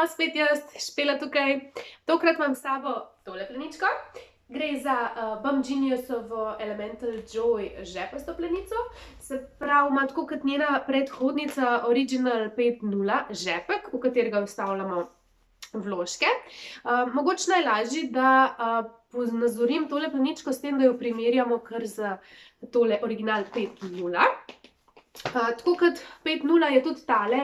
Zdravo, spet jaz, Špela tukaj. Tokrat imam s sabo tole pleničko. Gre za Bum Geniusovo Elemental Joy žepasto plenico. Se pravi, ima tako kot njena predhodnica Original 5.0 žepek, v katerega vstavljamo vložke. Mogoče najlažje, da ponazorim tole pleničko s tem, da jo primerjamo kar z tole Original 5.0. Tako kot 5.0 je tudi tale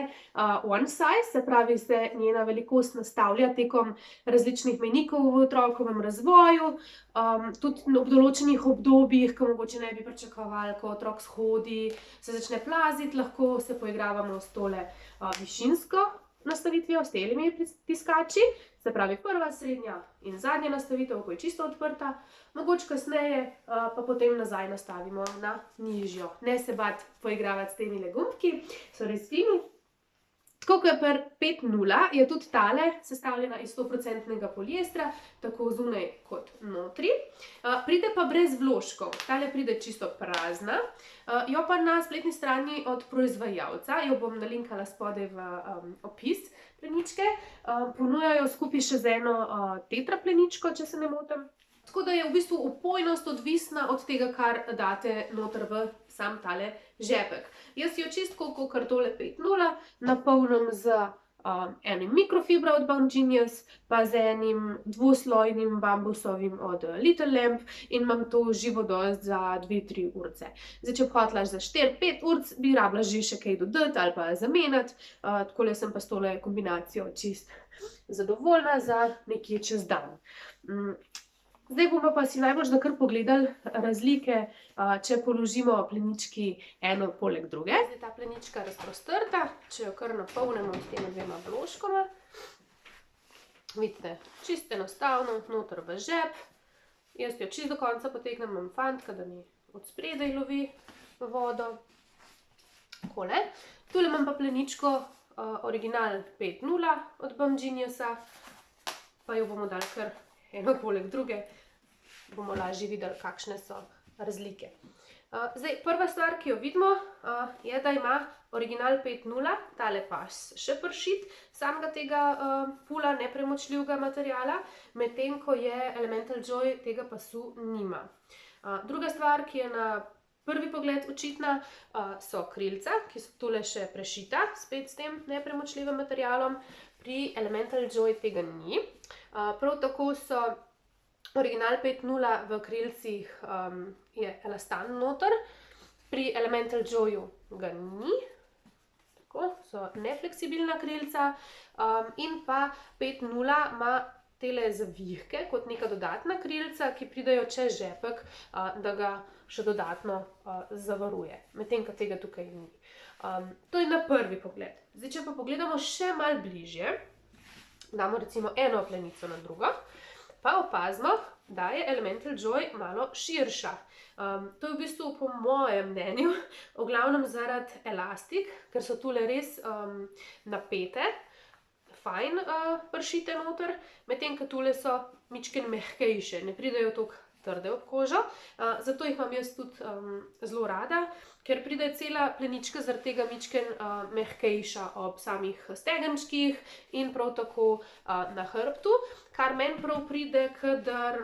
one size, se pravi, se njena velikost nastavlja tekom različnih mejnikov v otrokovem razvoju, tudi ob določenih obdobjih, ko mogoče ne bi pričakovali, ko otrok shodi, se začne plaziti, lahko se poigravamo s tole višinsko nastavitvijo, s telimi pritiskači, se pravi prva, srednja in zadnja nastavitev, ko je čisto odprta, mogoče kasneje pa potem nazaj nastavimo na nižjo. Ne se bati poigravati s temi gumbki, so res fini. Tako kot pri 5.0 je tudi tale sestavljena iz 100% poliestra, tako zunaj kot notri. Pride pa brez vložkov, tale pride čisto prazna. Jo pa na spletni strani od proizvajalca, jo bom nalinkala spodaj v opis pleničke, ponujajo skupaj še z eno tetra pleničko, če se ne motim. Tako da je v bistvu vpojnost odvisna od tega, kar date noter v sam tale žepek. Jaz jo čisto kakor tole 5.0 napolnim z enim mikrofibra od Bum Genius, pa z enim dvoslojnim bambusovim od Little Lamp in imam to živo dost za 2-3 urce. Zdaj, če bi hotela za 4-5 urc, bi rabila že še kaj dodati ali pa zamenjati, takole sem pa s tole kombinacijo čist zadovoljna za nekje čez dan. Zdaj bomo pa si najbolj da kar pogledali razlike, če položimo plenički eno poleg druge. Zdaj ta plenička razprostrta, če jo kar napolnimo s tema dvema vložkoma. Vidite, čisto enostavno, noter v žep. Jaz jo čisto do konca potegnem, imam fantka, da mi od spredaj lovi vodo. Takole. Tule imam pa pleničko Original 5.0 od Bum Geniusa, pa jo bomo dali kar eno poleg druge, bomo lažje videli, kakšne so razlike. Zdaj, prva stvar, ki jo vidimo, je, da ima Original 5.0 tale pas še pršit, samega tega pula nepremočljivega materiala, medtem ko je Elemental Joy tega pasu nima. Druga stvar, ki je na prvi pogled očitna, so krilca, ki so tule še prešita, spet s tem nepremočljivim materialom. Pri Elemental Joy tega ni. Prav tako so Original 5.0 v krilcih je elastan noter, pri Elemental Joyu ga ni, tako, so nefleksibilna krilca, in pa 5.0 ima tele zavihke kot neka dodatna krilca, ki pridejo čez žepek, da ga še dodatno zavaruje, medtem ko tega tukaj ni. To je na prvi pogled. Zdaj, če pa pogledamo še malo bližje, damo recimo eno plenico na drugo, pa opazimo, da je Elemental Joy malo širša. To je v bistvu po mojem mnenju, v glavnem zaradi elastik, ker so tule res napete, fajn pršite noter, medtem ko tule so mičkeno mehkejše, ne pridejo toliko trde ob kožo, zato jih imam jaz tudi zelo rada, ker pride cela plenička zaradi tega mičkeno mehkejša ob samih stegenčkih in prav tako na hrbtu, kar meni prav pride, kadar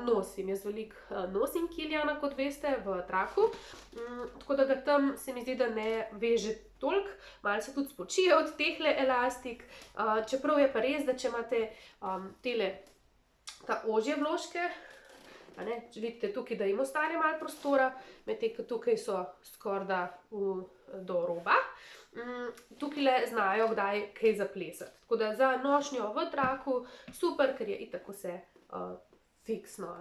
nosim. Jaz veliko nosim Kiliana, kot veste, v traku, tako da ga tam se mi zdi, da ne veže toliko, malo se tudi spočije od tehle elastik, čeprav je pa res, da če imate tele ta ožje vložke, vidite tukaj, da jim ostane malo prostora, medtem ko tukaj so skorda do roba. Tukaj znajo kdaj kaj zaplesati. Tako da za nošnjo v traku super, ker je itak vse fiksno.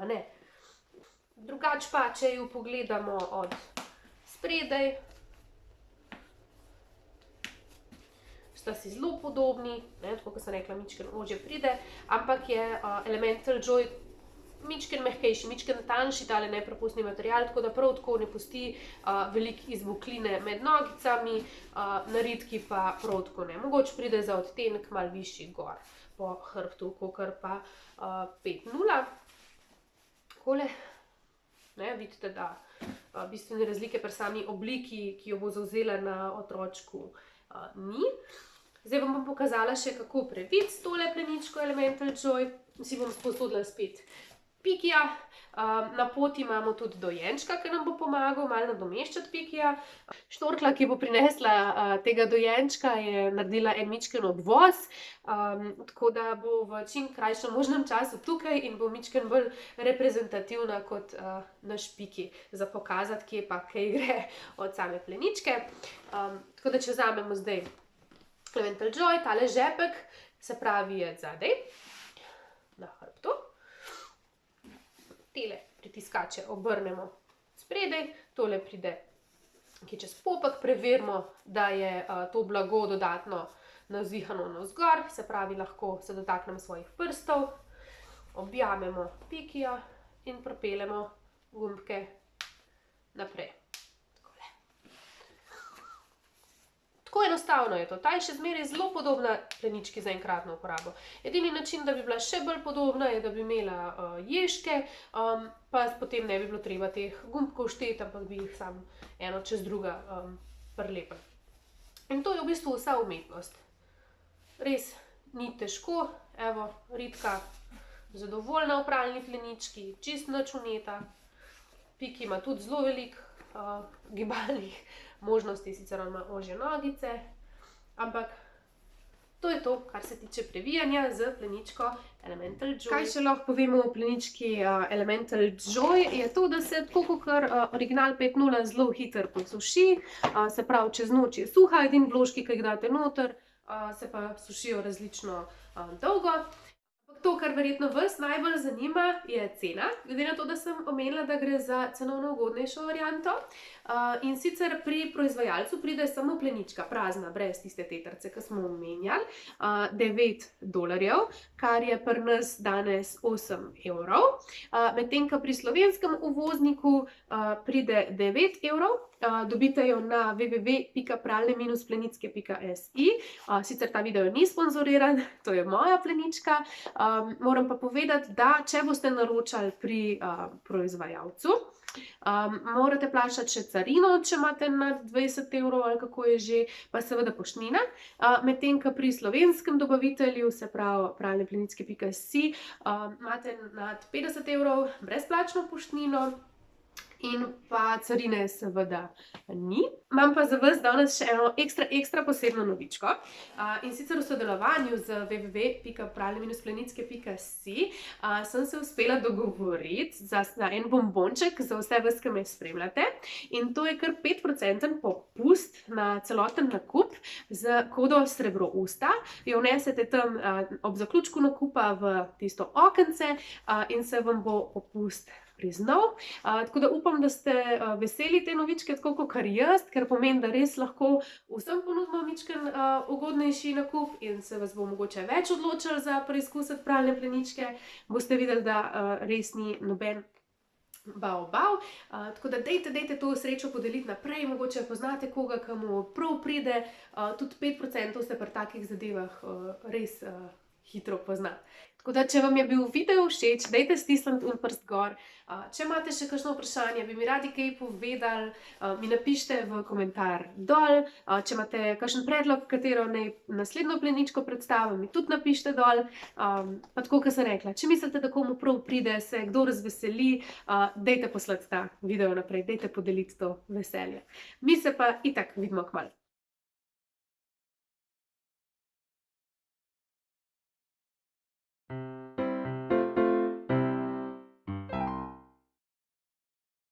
Drugače pa, če jo pogledamo od spredaj, sta si zelo podobni, tako kot sem rekla, mičkeno ožje pride, ampak je Elemental Joy mičkeno mehkejši, mičkeno tanjši tale nepropustni material, tako da prav tako ne pusti veliko izbokline med nogicami, na ritki pa prav tako ne. Mogoče pride za odtenek malo višji gor po hrbtu, kakor pa 5.0. Takole, vidite, da bistvene razlike pri sami obliki, ki jo bo zavzela na otročku, ni. Zdaj vam bom pokazala še, kako previti tole pleničko Elemental Joy. Si bom sposodila spet Pikija. Na poti imamo tudi dojenčka, ki nam bo pomagal malo nadomeščati Pikija. Štorkla, ki bo prinesla tega dojenčka, je naredila en mičken obvoz, tako da bo v čim krajšem možnem času tukaj in bo mičken bolj reprezentativna kot naš Piki, za pokazati, kje pa kaj gre od same pleničke. Tako da, če vzamemo zdaj Elemental Joy, tale žepek, se pravi je zadaj, na hrbtu. Tele pritiskače obrnemo spredaj, tole pride čez popek, preverimo, da je to blago dodatno navzvihano navzgor, se pravi, lahko se dotaknemo svojih prstov, objamemo Pikija in propeljemo gumbke naprej. Tako enostavno je to. Ta je še zmeraj zelo podobna plenički za enkratno uporabo. Edini način, da bi bila še bolj podobna, je, da bi imela ježke, pa potem ne bi bilo treba teh gumbkov šteti, ampak bi jih samo eno čez druga prilepili. In to je v bistvu vsa umetnost. Res ni težko. Evo, Ritka zadovoljna v pralni plenički, čist nič vneta. Piki ima tudi zelo veliko gibalnih možnosti, sicer on ima ožje nogice, ampak to je to, kar se tiče previjanja z pleničko Elemental Joy. Kaj še lahko povemo o plenički Elemental Joy, je to, da se tako kakor Original 5.0 zelo hitro posuši, se pravi, čez noč je suha, edini vložki, ki jih date noter, se pa sušijo različno dolgo. To, kar verjetno vas najbolj zanima, je cena, glede na to, da sem omenila, da gre za cenovno ugodnejšo varianto. In sicer pri proizvajalcu pride samo plenička, prazna, brez tiste tetrce, ki smo omenjali, $9, kar je pri nas danes 8 €. Medtem, ko pri slovenskem uvozniku pride 9 €. Dobite jo na www.pralne-plenicke.si. Sicer ta video ni sponzoriran, to je moja plenička. Moram pa povedati, da če boste naročali pri proizvajalcu, morate plačati še carino, če imate nad 20 € ali kako je že, pa seveda poštnina. Medtem, ko pri slovenskem dobavitelju, se pravi pralne-plenicke.si, imate nad 50 € brezplačno poštnino. In pa carine seveda ni. Imam pa za vas danes še eno ekstra posebno novičko. In sicer v sodelovanju z www.pralne-plenicke.si sem se uspela dogovoriti za en bombonček za vse vas, ki me spremljate. In to je kar 5% popust na celoten nakup z kodo Srebrousta. Jo vnesete tam ob zaključku nakupa v tisto okence in se vam bo popust priznal. Tako da upam, da ste veseli te novičke, tako kot jaz, ker pomeni, da res lahko vsem ponudimo mičken ugodnejši nakup in se vas bo mogoče več odločili za preizkusiti pralne pleničke. Boste videli, da res ni noben bav. Tako da dejte to srečo podeliti naprej, mogoče poznate koga, ki mu prav pride, tudi 5% se pri takih zadevah res hitro pozna. Tako da, če vam je bil video všeč, dajte stisniti prst gor. Če imate še kakšno vprašanje, bi mi radi kaj povedali, mi napišite v komentar dol. Če imate kakšen predlog, katero naj naslednjo pleničko predstavim, mi tudi napišite dol. Pa tako, kot sem rekla, če mislite, da komu prav pride, se kdo razveseli, dajte poslati ta video naprej, dajte podeliti to veselje. Mi se pa itak vidimo kmalu.